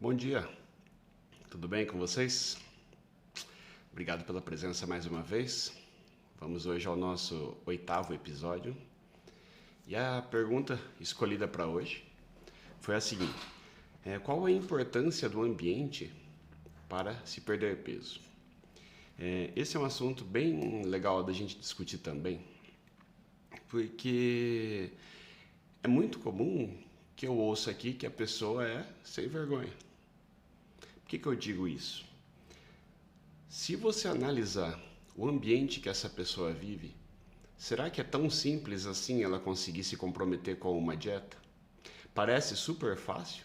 Bom dia, tudo bem com vocês? Obrigado pela presença mais uma vez. Vamos hoje ao nosso 8º episódio. E a pergunta escolhida para hoje foi a seguinte: qual a importância do ambiente para se perder peso? Esse é um assunto bem legal da gente discutir também, porque é muito comum que eu ouça aqui que a pessoa é sem vergonha. Por que eu digo isso? Se você analisar o ambiente que essa pessoa vive, será que é tão simples assim ela conseguir se comprometer com uma dieta? Parece super fácil,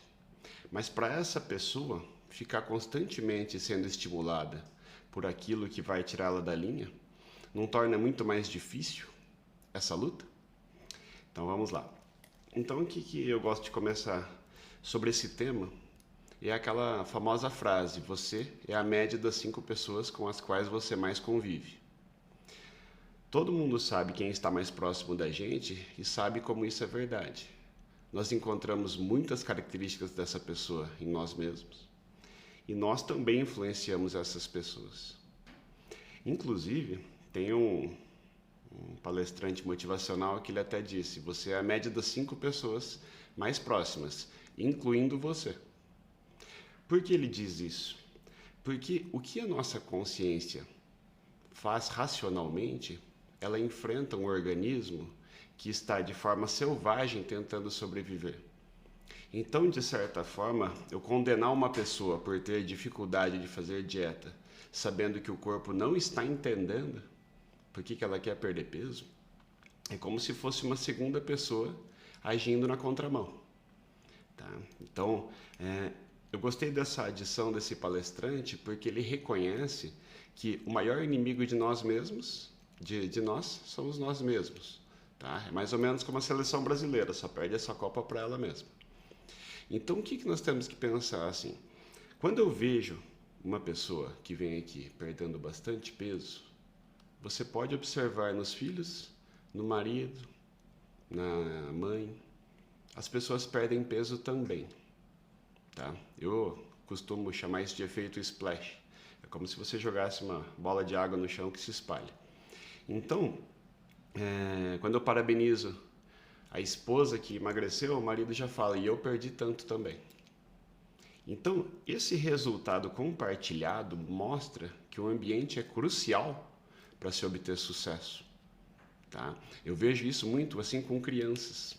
mas para essa pessoa ficar constantemente sendo estimulada por aquilo que vai tirá-la da linha, não torna muito mais difícil essa luta? Então vamos lá. Então o que eu gosto de começar sobre esse tema é aquela famosa frase: você é a média das 5 pessoas com as quais você mais convive. Todo mundo sabe quem está mais próximo da gente e sabe como isso é verdade. Nós encontramos muitas características dessa pessoa em nós mesmos. E nós também influenciamos essas pessoas. Inclusive, tem um palestrante motivacional que ele até disse: você é a média das 5 pessoas mais próximas, incluindo você. Por que ele diz isso? Porque o que a nossa consciência faz racionalmente, ela enfrenta um organismo que está de forma selvagem tentando sobreviver. Então, de certa forma, eu condenar uma pessoa por ter dificuldade de fazer dieta, sabendo que o corpo não está entendendo por que ela quer perder peso, é como se fosse uma segunda pessoa agindo na contramão. Tá? Então, eu gostei dessa adição desse palestrante porque ele reconhece que o maior inimigo de nós mesmos, de nós, somos nós mesmos. Tá? É mais ou menos como a seleção brasileira, só perde essa Copa para ela mesma. Então o que nós temos que pensar assim? Quando eu vejo uma pessoa que vem aqui perdendo bastante peso, você pode observar nos filhos, no marido, na mãe, as pessoas perdem peso também. Tá? Eu costumo chamar isso de efeito splash. É como se você jogasse uma bola de água no chão que se espalha. Então, quando eu parabenizo a esposa que emagreceu, o marido já fala: e eu perdi tanto também. Então, esse resultado compartilhado mostra que o ambiente é crucial para se obter sucesso. Tá? Eu vejo isso muito assim com crianças.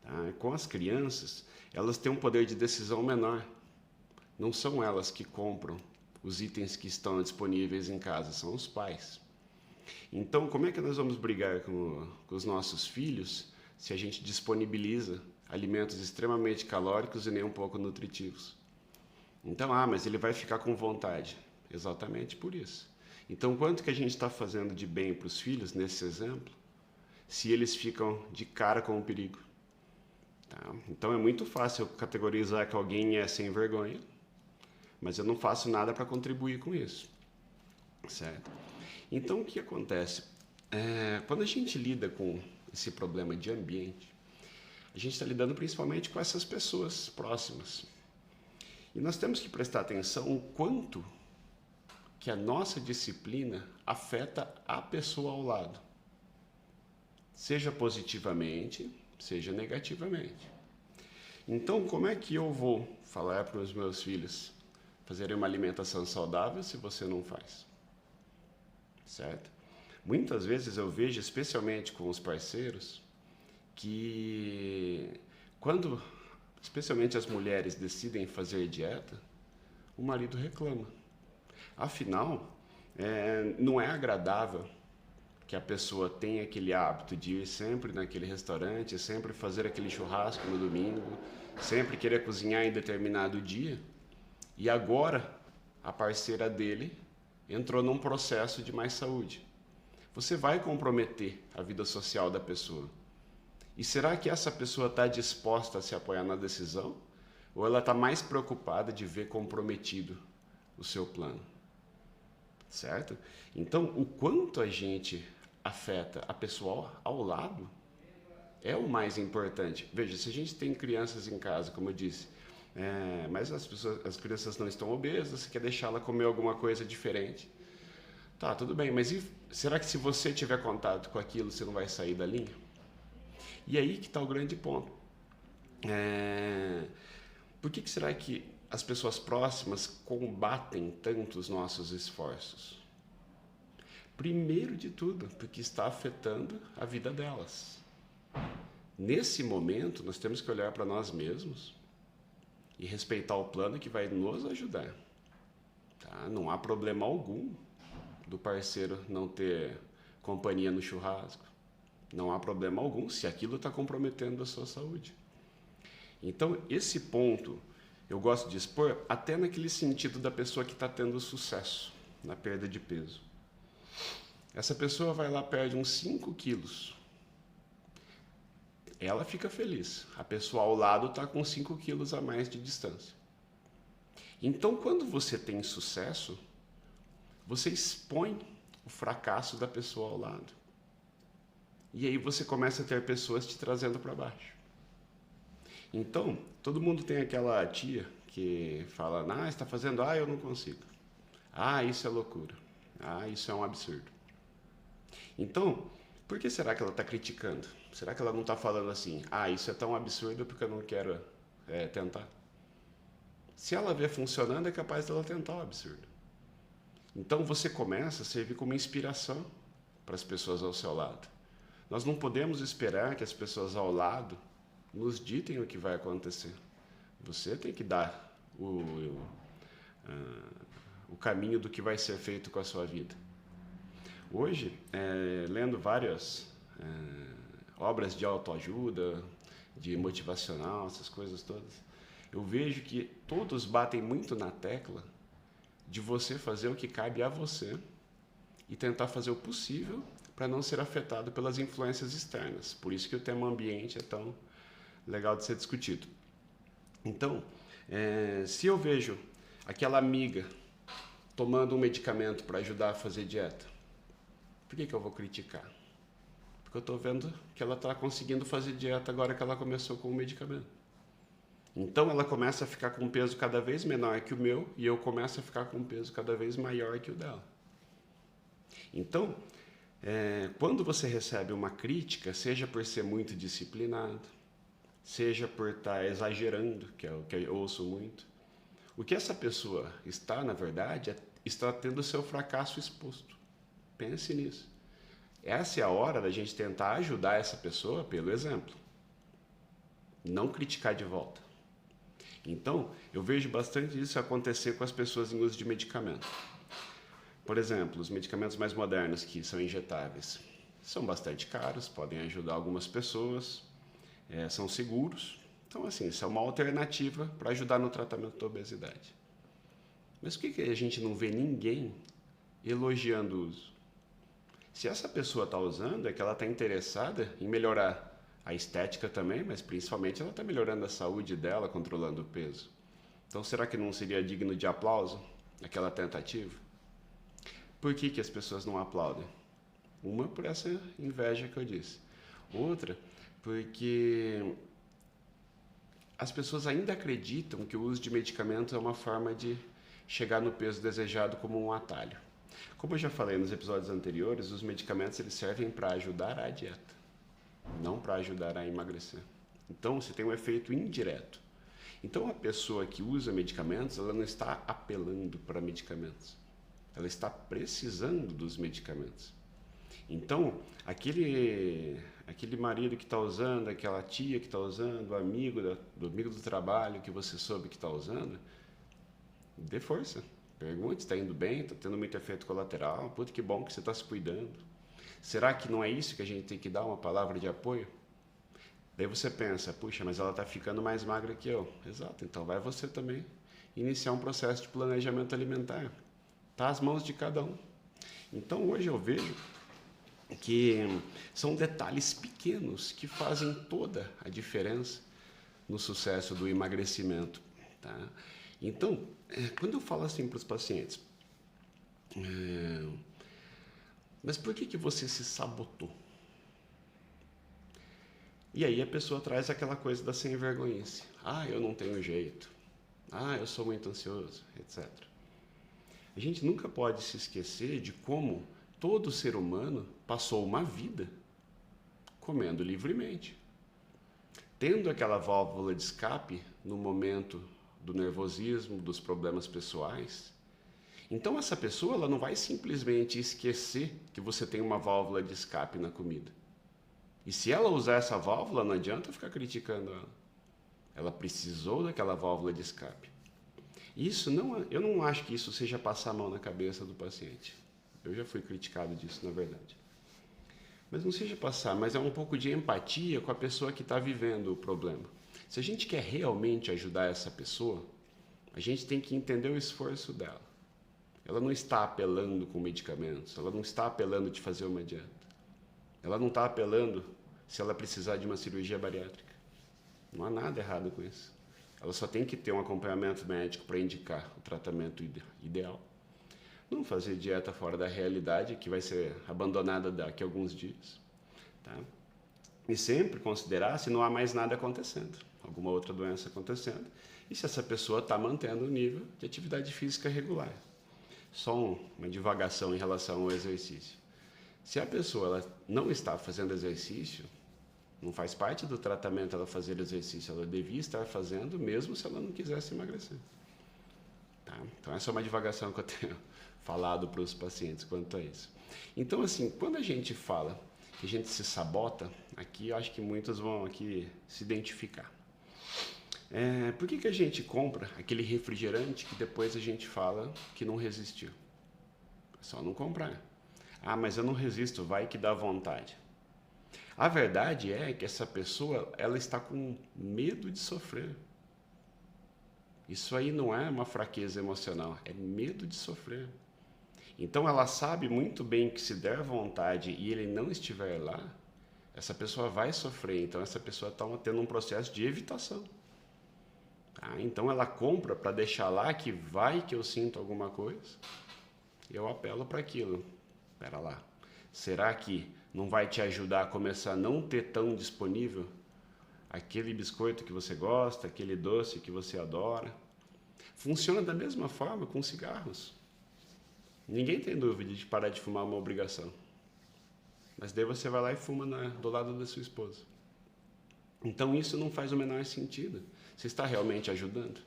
Tá? Com as crianças, elas têm um poder de decisão menor. Não são elas que compram os itens que estão disponíveis em casa, são os pais. Então, como é que nós vamos brigar com os nossos filhos se a gente disponibiliza alimentos extremamente calóricos e nem um pouco nutritivos? Então, mas ele vai ficar com vontade. Exatamente por isso. Então, quanto que a gente está fazendo de bem para os filhos, nesse exemplo, se eles ficam de cara com o perigo? Tá? Então, é muito fácil eu categorizar que alguém é sem vergonha, mas eu não faço nada para contribuir com isso. Certo? Então, o que acontece? Quando a gente lida com esse problema de ambiente, a gente está lidando principalmente com essas pessoas próximas. E nós temos que prestar atenção o quanto que a nossa disciplina afeta a pessoa ao lado. Seja positivamente, seja negativamente. Então, como é que eu vou falar para os meus filhos fazerem uma alimentação saudável se você não faz? Certo? Muitas vezes eu vejo, especialmente com os parceiros, que quando, especialmente as mulheres, decidem fazer dieta, o marido reclama. Afinal, não é agradável que a pessoa tenha aquele hábito de ir sempre naquele restaurante, sempre fazer aquele churrasco no domingo, sempre querer cozinhar em determinado dia, e agora a parceira dele entrou num processo de mais saúde. Você vai comprometer a vida social da pessoa. E será que essa pessoa está disposta a se apoiar na decisão? Ou ela está mais preocupada de ver comprometido o seu plano? Certo? Então, o quanto a gente afeta a pessoa ao lado é o mais importante. Veja, se a gente tem crianças em casa, como eu disse, Mas as crianças não estão obesas, você quer deixá-la comer alguma coisa diferente. Tá, tudo bem, mas será que se você tiver contato com aquilo, você não vai sair da linha? E aí que está o grande ponto. Por que será que as pessoas próximas combatem tanto os nossos esforços? Primeiro de tudo, porque está afetando a vida delas. Nesse momento, nós temos que olhar para nós mesmos e respeitar o plano que vai nos ajudar. Tá? Não há problema algum do parceiro não ter companhia no churrasco. Não há problema algum se aquilo está comprometendo a sua saúde. Então, esse ponto eu gosto de expor até naquele sentido da pessoa que está tendo sucesso na perda de peso. Essa pessoa vai lá, perde uns 5 quilos. Ela fica feliz. A pessoa ao lado está com 5 quilos a mais de distância. Então, quando você tem sucesso, você expõe o fracasso da pessoa ao lado. E aí você começa a ter pessoas te trazendo para baixo. Então, todo mundo tem aquela tia que fala, está fazendo, eu não consigo. Isso é loucura. Isso é um absurdo. Então, por que será que ela está criticando? Será que ela não está falando assim, isso é tão absurdo porque eu não quero tentar? Se ela vê funcionando, é capaz dela tentar o absurdo. Então você começa a servir como inspiração para as pessoas ao seu lado. Nós não podemos esperar que as pessoas ao lado nos ditem o que vai acontecer. Você tem que dar o caminho do que vai ser feito com a sua vida. Hoje, lendo várias obras de autoajuda, de motivacional, essas coisas todas, eu vejo que todos batem muito na tecla de você fazer o que cabe a você e tentar fazer o possível para não ser afetado pelas influências externas. Por isso que o tema ambiente é tão legal de ser discutido. Então, se eu vejo aquela amiga tomando um medicamento para ajudar a fazer dieta, por que eu vou criticar? Porque eu estou vendo que ela está conseguindo fazer dieta agora que ela começou com o medicamento. Então ela começa a ficar com um peso cada vez menor que o meu e eu começo a ficar com um peso cada vez maior que o dela. Então, quando você recebe uma crítica, seja por ser muito disciplinado, seja por estar exagerando, que é o que eu ouço muito, o que essa pessoa está, na verdade, está tendo o seu fracasso exposto. Pense nisso. Essa é a hora da gente tentar ajudar essa pessoa pelo exemplo. Não criticar de volta. Então, eu vejo bastante isso acontecer com as pessoas em uso de medicamento. Por exemplo, os medicamentos mais modernos que são injetáveis são bastante caros, podem ajudar algumas pessoas, são seguros. Então, assim, isso é uma alternativa para ajudar no tratamento da obesidade. Mas por que a gente não vê ninguém elogiando o uso? Se essa pessoa está usando, é que ela está interessada em melhorar a estética também, mas principalmente ela está melhorando a saúde dela, controlando o peso. Então, será que não seria digno de aplauso aquela tentativa? Por que as pessoas não aplaudem? Uma, por essa inveja que eu disse. Outra, porque as pessoas ainda acreditam que o uso de medicamentos é uma forma de chegar no peso desejado como um atalho. Como eu já falei nos episódios anteriores, os medicamentos eles servem para ajudar a dieta, não para ajudar a emagrecer. Então, você tem um efeito indireto. Então, a pessoa que usa medicamentos, ela não está apelando para medicamentos. Ela está precisando dos medicamentos. Então, aquele marido que está usando, aquela tia que está usando, o amigo do trabalho que você soube que está usando, dê força. Pergunte, está indo bem, está tendo muito efeito colateral, puta que bom que você está se cuidando. Será que não é isso que a gente tem que dar uma palavra de apoio? Daí você pensa, puxa, mas ela está ficando mais magra que eu. Exato, então vai você também iniciar um processo de planejamento alimentar. Está às mãos de cada um. Então hoje eu vejo que são detalhes pequenos que fazem toda a diferença no sucesso do emagrecimento. Tá? Então, quando eu falo assim para os pacientes, mas por que você se sabotou? E aí a pessoa traz aquela coisa da sem-vergonhice. Eu não tenho jeito. Ah, eu sou muito ansioso, etc. A gente nunca pode se esquecer de como todo ser humano passou uma vida comendo livremente, tendo aquela válvula de escape no momento do nervosismo, dos problemas pessoais. Então essa pessoa ela não vai simplesmente esquecer que você tem uma válvula de escape na comida. E se ela usar essa válvula, não adianta ficar criticando ela. Ela precisou daquela válvula de escape. Isso não, eu não acho que isso seja passar a mão na cabeça do paciente. Eu já fui criticado disso, na verdade. Mas não seja passar, mas é um pouco de empatia com a pessoa que está vivendo o problema. Se a gente quer realmente ajudar essa pessoa, a gente tem que entender o esforço dela. Ela não está apelando com medicamentos, ela não está apelando de fazer uma dieta. Ela não está apelando se ela precisar de uma cirurgia bariátrica. Não há nada errado com isso. Ela só tem que ter um acompanhamento médico para indicar o tratamento ideal. Não fazer dieta fora da realidade, que vai ser abandonada daqui a alguns dias. Tá? E sempre considerar se não há mais nada acontecendo, alguma outra doença acontecendo, e se essa pessoa está mantendo o nível de atividade física regular. Só uma divagação em relação ao exercício. Se a pessoa ela não está fazendo exercício, não faz parte do tratamento ela fazer exercício, ela devia estar fazendo mesmo se ela não quisesse emagrecer. Tá? Então essa é uma divagação que eu tenho falado para os pacientes quanto a isso. Então assim, quando a gente fala que a gente se sabota, aqui eu acho que muitos vão aqui se identificar. Por que a gente compra aquele refrigerante que depois a gente fala que não resistiu? É só não comprar. Ah, mas eu não resisto, vai que dá vontade. A verdade é que essa pessoa ela está com medo de sofrer. Isso aí não é uma fraqueza emocional, é medo de sofrer. Então ela sabe muito bem que se der vontade e ele não estiver lá, essa pessoa vai sofrer. Então essa pessoa está tendo um processo de evitação. Então ela compra para deixar lá que vai que eu sinto alguma coisa, eu apelo para aquilo. Espera lá, será que não vai te ajudar a começar a não ter tão disponível aquele biscoito que você gosta, aquele doce que você adora? Funciona da mesma forma com cigarros. Ninguém tem dúvida de parar de fumar é uma obrigação. Mas daí você vai lá e fuma do lado da sua esposa. Então isso não faz o menor sentido. Você está realmente ajudando?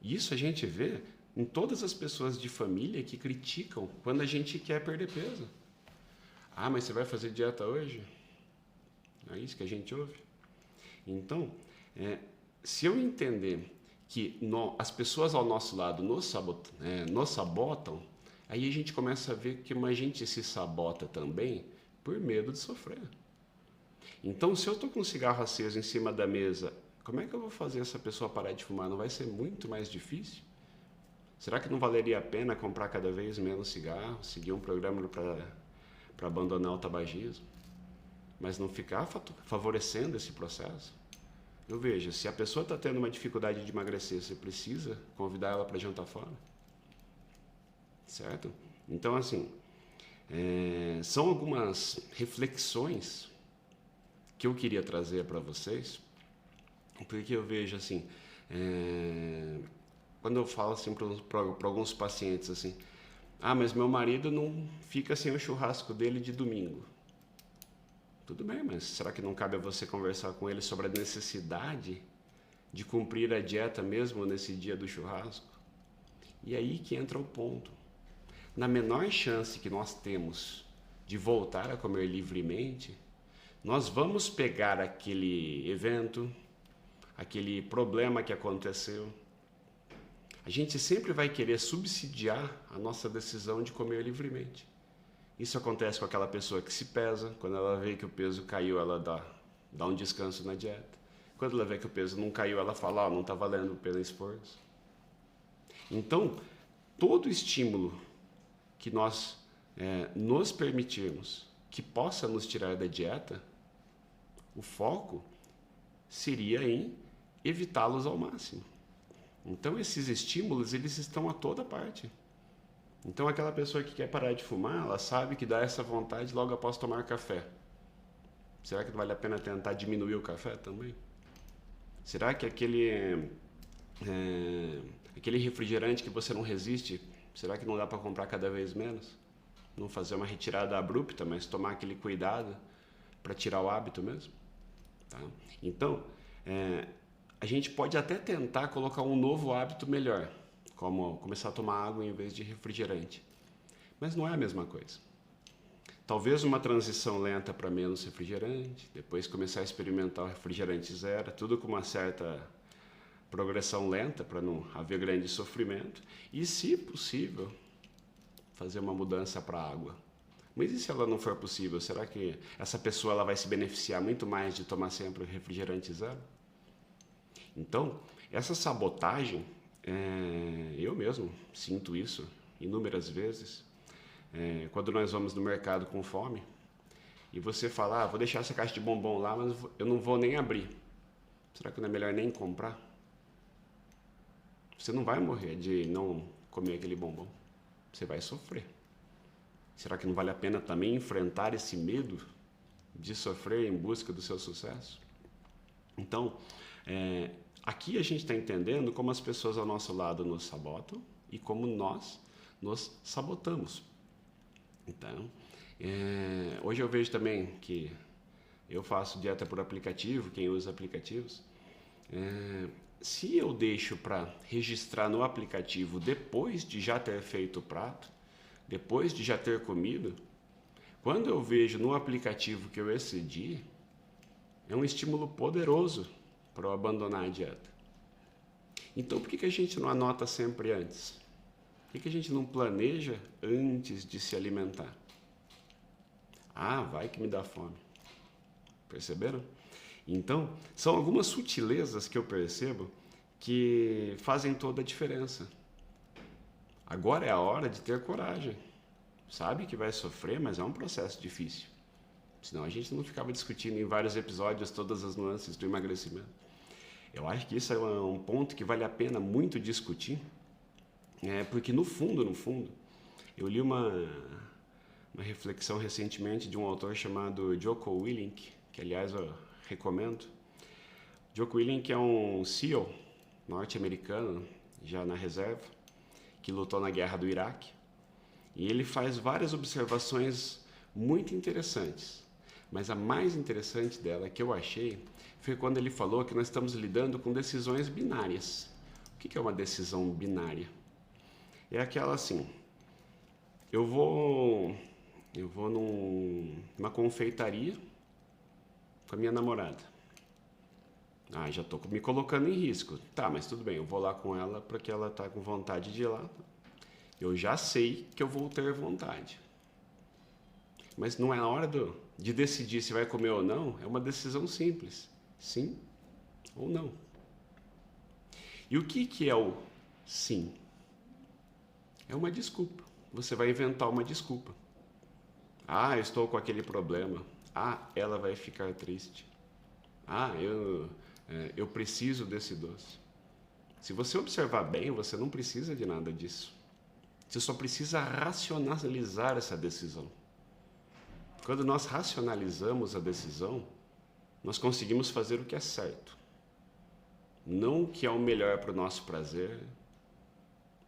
Isso a gente vê em todas as pessoas de família que criticam quando a gente quer perder peso. Ah, mas você vai fazer dieta hoje? É isso que a gente ouve. Então, se eu entender que as pessoas ao nosso lado nos sabotam, aí a gente começa a ver que a gente se sabota também por medo de sofrer. Então, se eu estou com um cigarro aceso em cima da mesa, como é que eu vou fazer essa pessoa parar de fumar? Não vai ser muito mais difícil? Será que não valeria a pena comprar cada vez menos cigarro, seguir um programa para abandonar o tabagismo, mas não ficar favorecendo esse processo? Eu vejo, se a pessoa está tendo uma dificuldade de emagrecer, você precisa convidar ela para jantar fora? Certo? Então, assim, são algumas reflexões que eu queria trazer para vocês, porque eu vejo assim, quando eu falo assim para alguns pacientes assim, ah, mas meu marido não fica sem o churrasco dele de domingo. Tudo bem, mas será que não cabe a você conversar com ele sobre a necessidade de cumprir a dieta mesmo nesse dia do churrasco? E aí que entra o ponto. Na menor chance que nós temos de voltar a comer livremente, nós vamos pegar aquele evento, aquele problema que aconteceu. A gente sempre vai querer subsidiar a nossa decisão de comer livremente. Isso acontece com aquela pessoa que se pesa, quando ela vê que o peso caiu, ela dá um descanso na dieta. Quando ela vê que o peso não caiu, ela fala, não está valendo pelo esforço. Então, todo estímulo que nós nos permitirmos que possa nos tirar da dieta, o foco seria em evitá-los ao máximo. Então esses estímulos, eles estão a toda parte. Então aquela pessoa que quer parar de fumar, ela sabe que dá essa vontade logo após tomar café. Será que vale a pena tentar diminuir o café também? Será que Aquele refrigerante que você não resiste, será que não dá para comprar cada vez menos? Não fazer uma retirada abrupta, mas tomar aquele cuidado para tirar o hábito mesmo? Tá? Então, a gente pode até tentar colocar um novo hábito melhor, como começar a tomar água em vez de refrigerante. Mas não é a mesma coisa. Talvez uma transição lenta para menos refrigerante, depois começar a experimentar o refrigerante zero, tudo com uma certa progressão lenta para não haver grande sofrimento e, se possível, fazer uma mudança para a água. Mas e se ela não for possível? Será que essa pessoa ela vai se beneficiar muito mais de tomar sempre o refrigerante zero? Então, essa sabotagem, eu mesmo sinto isso inúmeras vezes. Quando nós vamos no mercado com fome e você fala, vou deixar essa caixa de bombom lá, mas eu não vou nem abrir. Será que não é melhor nem comprar? Você não vai morrer de não comer aquele bombom. Você vai sofrer. Será que não vale a pena também enfrentar esse medo de sofrer em busca do seu sucesso? Então, aqui a gente está entendendo como as pessoas ao nosso lado nos sabotam e como nós nos sabotamos. Então, hoje eu vejo também que eu faço dieta por aplicativo, quem usa aplicativos. Se eu deixo para registrar no aplicativo depois de já ter feito o prato, depois de já ter comido, quando eu vejo no aplicativo que eu excedi, é um estímulo poderoso para eu abandonar a dieta. Então, por que a gente não anota sempre antes? Por que a gente não planeja antes de se alimentar? Vai que me dá fome. Perceberam? Então, são algumas sutilezas que eu percebo que fazem toda a diferença. Agora é a hora de ter coragem. Sabe que vai sofrer, mas é um processo difícil. Senão a gente não ficava discutindo em vários episódios todas as nuances do emagrecimento. Eu acho que isso é um ponto que vale a pena muito discutir, porque no fundo, eu li uma reflexão recentemente de um autor chamado Jocko Willink, que aliás eu recomendo. Jocko Willink é um SEAL norte-americano, já na reserva, que lutou na guerra do Iraque. E ele faz várias observações muito interessantes. Mas a mais interessante dela, que eu achei, foi quando ele falou que nós estamos lidando com decisões binárias. O que é uma decisão binária? É aquela assim, eu vou numa confeitaria com a minha namorada. Já estou me colocando em risco. Tá, mas tudo bem, eu vou lá com ela porque ela está com vontade de ir lá. Eu já sei que eu vou ter vontade. Mas não é a hora de decidir se vai comer ou não, é uma decisão simples. Sim ou não. E o que é o sim? É uma desculpa. Você vai inventar uma desculpa. Eu estou com aquele problema. Ela vai ficar triste. Eu preciso desse doce. Se você observar bem, você não precisa de nada disso. Você só precisa racionalizar essa decisão. Quando nós racionalizamos a decisão, nós conseguimos fazer o que é certo. Não o que é o melhor para o nosso prazer,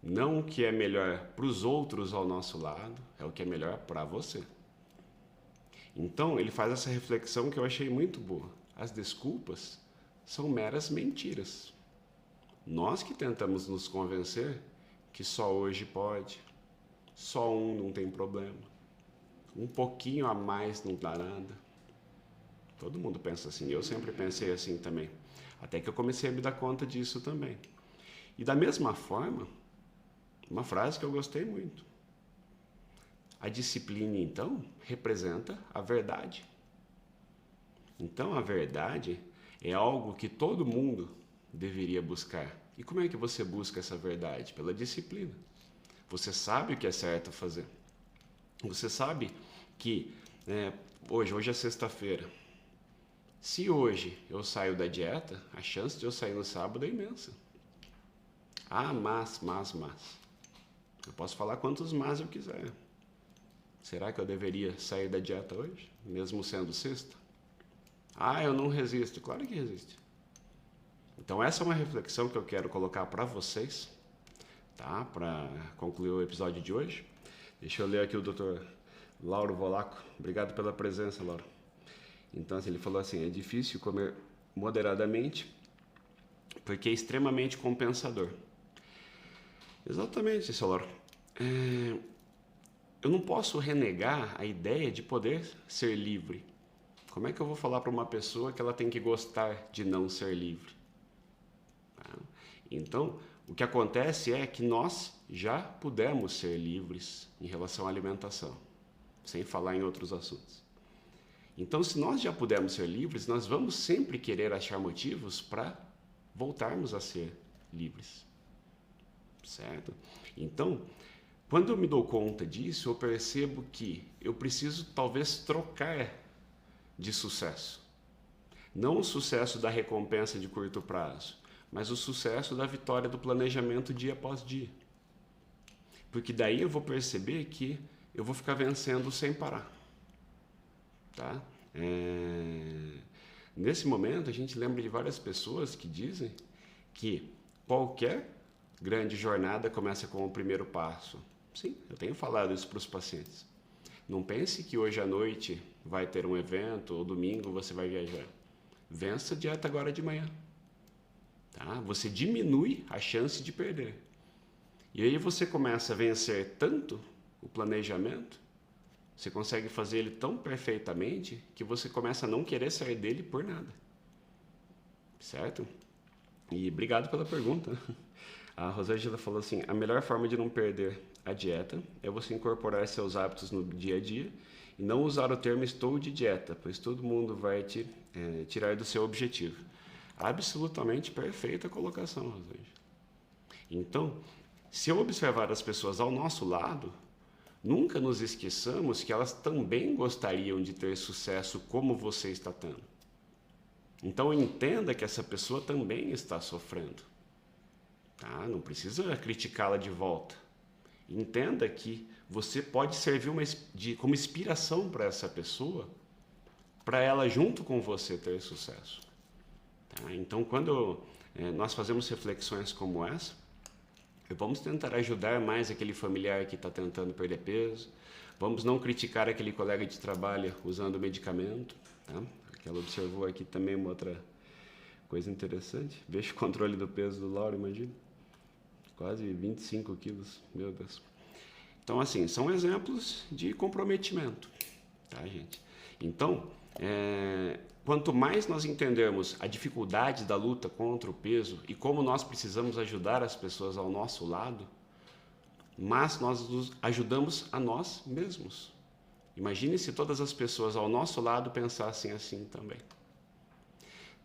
não o que é melhor para os outros ao nosso lado, é o que é melhor para você. Então, ele faz essa reflexão que eu achei muito boa. As desculpas são meras mentiras. Nós que tentamos nos convencer que só hoje pode, só não tem problema, um pouquinho a mais não dá nada. Todo mundo pensa assim, eu sempre pensei assim também, até que eu comecei a me dar conta disso também. E da mesma forma, uma frase que eu gostei muito, a disciplina então representa a verdade. Então a verdade é algo que todo mundo deveria buscar. E como é que você busca essa verdade? Pela disciplina. Você sabe o que é certo fazer. Você sabe que hoje é sexta-feira. Se hoje eu saio da dieta, a chance de eu sair no sábado é imensa. Mas. Eu posso falar quantos mas eu quiser. Será que eu deveria sair da dieta hoje, mesmo sendo sexta? Eu não resisto. Claro que resiste. Então essa é uma reflexão que eu quero colocar para vocês, tá? Para concluir o episódio de hoje. Deixa eu ler aqui o Dr. Lauro Volaco. Obrigado pela presença, Lauro. Então, assim, ele falou assim, é difícil comer moderadamente porque é extremamente compensador. Exatamente, seu Lauro. Eu não posso renegar a ideia de poder ser livre. Como é que eu vou falar para uma pessoa que ela tem que gostar de não ser livre? Tá? Então, o que acontece é que nós já pudemos ser livres em relação à alimentação, sem falar em outros assuntos. Então, se nós já pudemos ser livres, nós vamos sempre querer achar motivos para voltarmos a ser livres. Certo? Então, quando eu me dou conta disso, eu percebo que eu preciso talvez trocar de sucesso. Não o sucesso da recompensa de curto prazo, mas o sucesso da vitória do planejamento dia após dia. Porque daí eu vou perceber que eu vou ficar vencendo sem parar. Tá? Nesse momento, a gente lembra de várias pessoas que dizem que qualquer grande jornada começa com o primeiro passo. Sim, eu tenho falado isso para os pacientes. Não pense que hoje à noite vai ter um evento ou domingo você vai viajar. Vença a dieta agora de manhã. Tá? Você diminui a chance de perder. E aí você começa a vencer tanto o planejamento, você consegue fazer ele tão perfeitamente que você começa a não querer sair dele por nada. Certo? E obrigado pela pergunta. A Rosângela falou assim, a melhor forma de não perder a dieta é você incorporar seus hábitos no dia a dia e não usar o termo estou de dieta, pois todo mundo vai te tirar do seu objetivo. Absolutamente perfeita colocação, Rosângela. Então, se eu observar as pessoas ao nosso lado, nunca nos esqueçamos que elas também gostariam de ter sucesso como você está tendo. Então entenda que essa pessoa também está sofrendo. Tá? Não precisa criticá-la de volta. Entenda que você pode servir como inspiração para essa pessoa, para ela junto com você ter sucesso. Tá? Então quando nós fazemos reflexões como essa, vamos tentar ajudar mais aquele familiar que está tentando perder peso. Vamos não criticar aquele colega de trabalho usando medicamento. Tá? Ela observou aqui também uma outra coisa interessante. Veja o controle do peso do Lauro, imagina. Quase 25 quilos, meu Deus. Então, assim, são exemplos de comprometimento. Tá, gente? Então, quanto mais nós entendermos a dificuldade da luta contra o peso e como nós precisamos ajudar as pessoas ao nosso lado, mais nós nos ajudamos a nós mesmos. Imagine se todas as pessoas ao nosso lado pensassem assim também.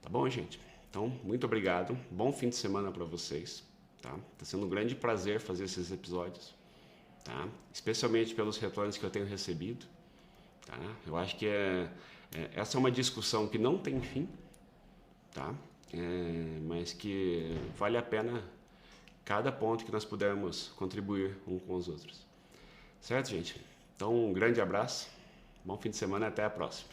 Tá bom, gente? Então, muito obrigado. Bom fim de semana para vocês. Tá? Tá sendo um grande prazer fazer esses episódios. Tá? Especialmente pelos retornos que eu tenho recebido. Tá? Eu acho que essa é uma discussão que não tem fim, tá? Mas que vale a pena cada ponto que nós pudermos contribuir uns com os outros. Certo, gente? Então, um grande abraço, bom fim de semana e até a próxima.